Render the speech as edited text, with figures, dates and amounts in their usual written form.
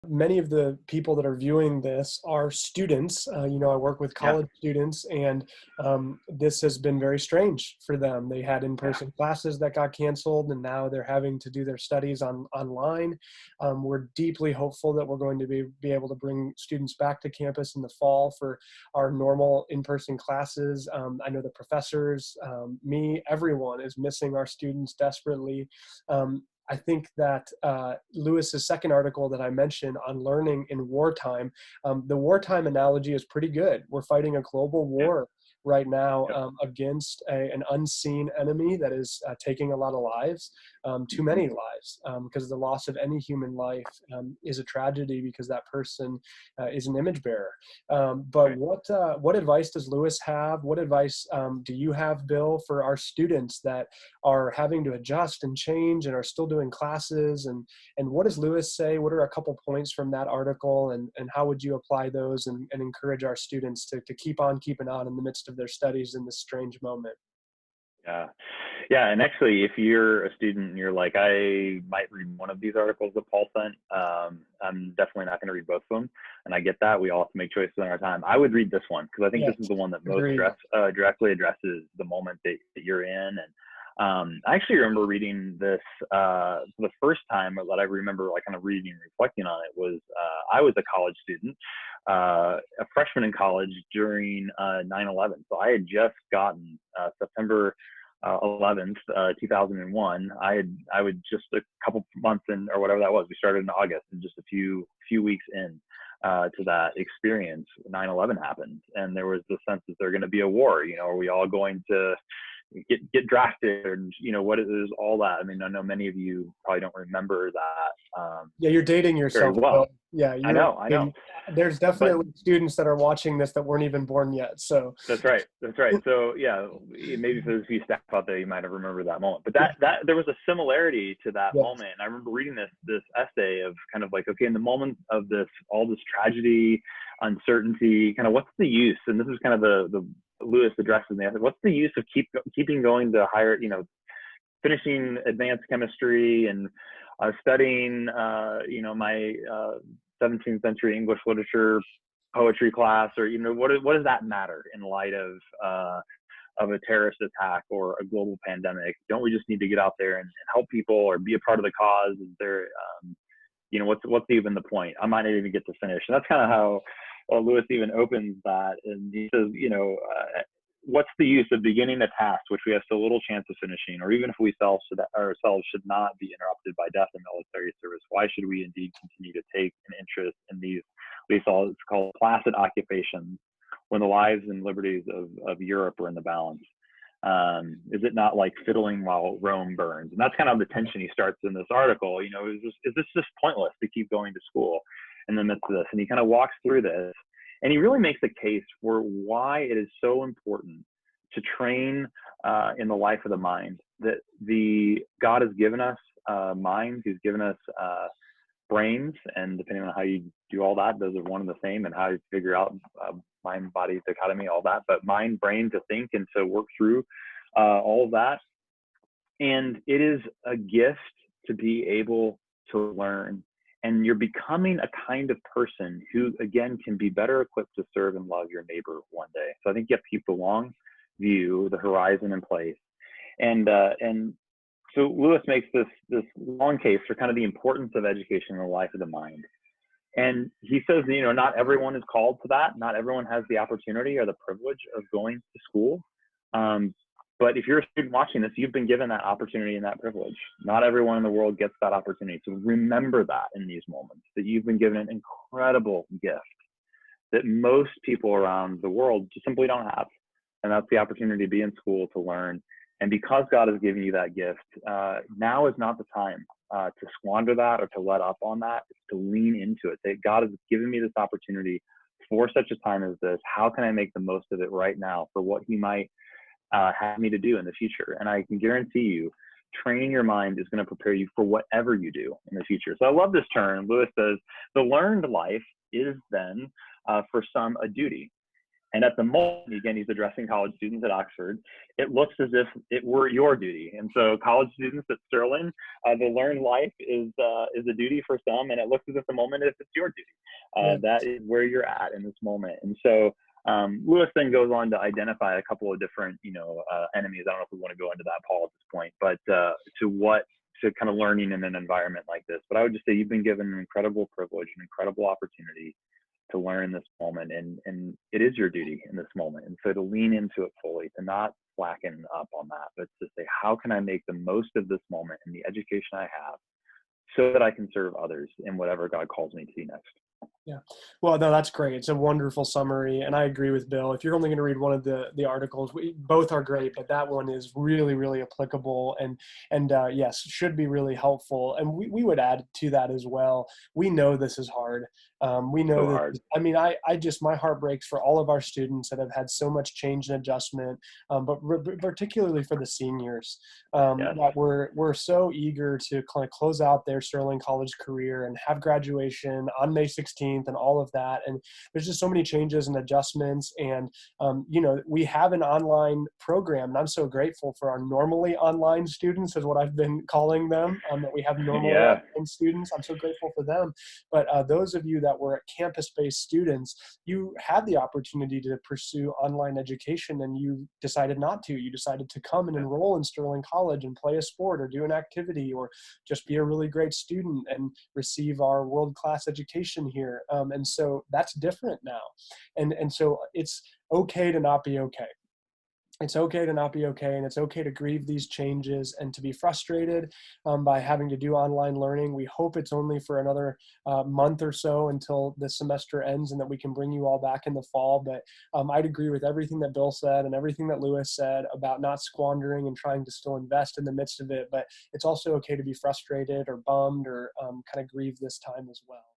Many of the people that are viewing this are students. I work with Yeah, college students, and this has been very strange for them. They had yeah, in-person classes that got canceled, and now they're having to do their studies online. We're deeply hopeful that we're going to be able to bring students back to campus in the fall for our normal in-person classes. I know the professors, me, everyone is missing our students desperately. I think that Lewis's second article that I mentioned on learning in wartime, the wartime analogy is pretty good. We're fighting a global yeah, war right now yep. against an unseen enemy that is taking a lot of lives, too Hmm. many lives, because the loss of any human life is a tragedy because that person is an image bearer. But Right. what advice does Lewis have? What advice do you have, Bill, for our students that are having to adjust and change and are still doing classes? And what does Lewis say? What are a couple points from that article, and how would you apply those and encourage our students to keep on keeping on in the midst of their studies in this strange moment? Yeah. Yeah. And actually, if you're a student and you're like, I might read one of these articles that Paul sent, I'm definitely not going to read both of them. And I get that. We all have to make choices in our time. I would read this one because I think Yes, this is the one that most agreed. directly addresses the moment that you're in. And I actually remember reading this the first time that I remember like kind of reading and reflecting on it was I was a college student, a freshman in college during 9/11. So I had just gotten September 11th, 2001. I would just a couple months in or whatever that was. We started in August, and just a few weeks in to that experience, 9/11 happened, and there was the sense that there's going to be a war. Are we all going to get drafted, and what is all that? I mean, I know many of you probably don't remember that Yeah, you're dating very yourself, Bill. well. Yeah, I know, there's but definitely students that are watching this that weren't even born yet. So that's right. That's right. So yeah, maybe for those of you staff out there, you might have remembered that moment. But yeah, that there was a similarity to that yes, moment. And I remember reading this essay of kind of like, okay, in the moment of all this tragedy, uncertainty, kind of what's the use? And this is kind of the Lewis addresses in the essay. What's the use of keeping going to higher, finishing advanced chemistry and studying, my 17th century English literature poetry class, or what does that matter in light of a terrorist attack or a global pandemic? Don't we just need to get out there and help people or be a part of the cause? Is there, what's even the point? I might not even get to finish. And that's kind of how Lewis even opens that, and he says, what's the use of beginning a task which we have so little chance of finishing, or even if we ourselves should not be interrupted by death in military service? Why should we indeed continue to take an interest in these, it's called placid occupations, when the lives and liberties of Europe are in the balance? Is it not like fiddling while Rome burns? And that's kind of the tension he starts in this article. Is this just pointless to keep going to school in the midst of this? And he kind of walks through this, and he really makes a case for why it is so important to train in the life of the mind. That the God has given us minds, He's given us brains, and depending on how you do all that, those are one and the same, and how you figure out mind body dichotomy, all that. But mind, brain to think and to work through all of that, and it is a gift to be able to learn. And you're becoming a kind of person who, again, can be better equipped to serve and love your neighbor one day. So I think you have to keep the long view, the horizon in place. And so Lewis makes this long case for kind of the importance of education in the life of the mind. And he says, not everyone is called to that. Not everyone has the opportunity or the privilege of going to school. But if you're a student watching this, you've been given that opportunity and that privilege. Not everyone in the world gets that opportunity. So remember that in these moments, that you've been given an incredible gift that most people around the world just simply don't have. And that's the opportunity to be in school, to learn. And because God has given you that gift, now is not the time to squander that or to let up on that. It's to lean into it. Say, God has given me this opportunity for such a time as this. How can I make the most of it right now for what He might have me to do in the future? And I can guarantee you, training your mind is going to prepare you for whatever you do in the future. So I love this turn. Lewis says, the learned life is then for some a duty. And at the moment, again, he's addressing college students at Oxford. It looks as if it were your duty. And so, college students at Sterling, the learned life is a duty for some, and it looks as if the moment if it's your duty. Yeah. That is where you're at in this moment. And so, Lewis then goes on to identify a couple of different, enemies. I don't know if we want to go into that, Paul, at this point, but to kind of learning in an environment like this. But I would just say you've been given an incredible privilege, an incredible opportunity to learn in this moment, and it is your duty in this moment. And so to lean into it fully, to not slacken up on that, but to say, how can I make the most of this moment and the education I have so that I can serve others in whatever God calls me to be next? Yeah. Well, no, that's great. It's a wonderful summary. And I agree with Bill. If you're only going to read one of the articles, both are great, but that one is really, really applicable and yes, should be really helpful. And we would add to that as well. We know this is hard. We know So that, hard. I mean, I just, my heart breaks for all of our students that have had so much change and adjustment, but particularly for the seniors, Yes. that we're so eager to kind of close out their Sterling College career and have graduation on May 16th and all of that. And there's just so many changes and adjustments. And, we have an online program, and I'm so grateful for our normally online students, is what I've been calling them, that we have normally Yeah. online students. I'm so grateful for them. But those of you that were campus-based students, you had the opportunity to pursue online education, and you decided not to. You decided to come and enroll in Sterling College and play a sport or do an activity or just be a really great student and receive our world-class education here. And so that's different now. And so it's okay to not be okay. It's okay to not be okay, and it's okay to grieve these changes and to be frustrated by having to do online learning. We hope it's only for another month or so until the semester ends and that we can bring you all back in the fall. But I'd agree with everything that Bill said and everything that Lewis said about not squandering and trying to still invest in the midst of it. But it's also okay to be frustrated or bummed or kind of grieve this time as well.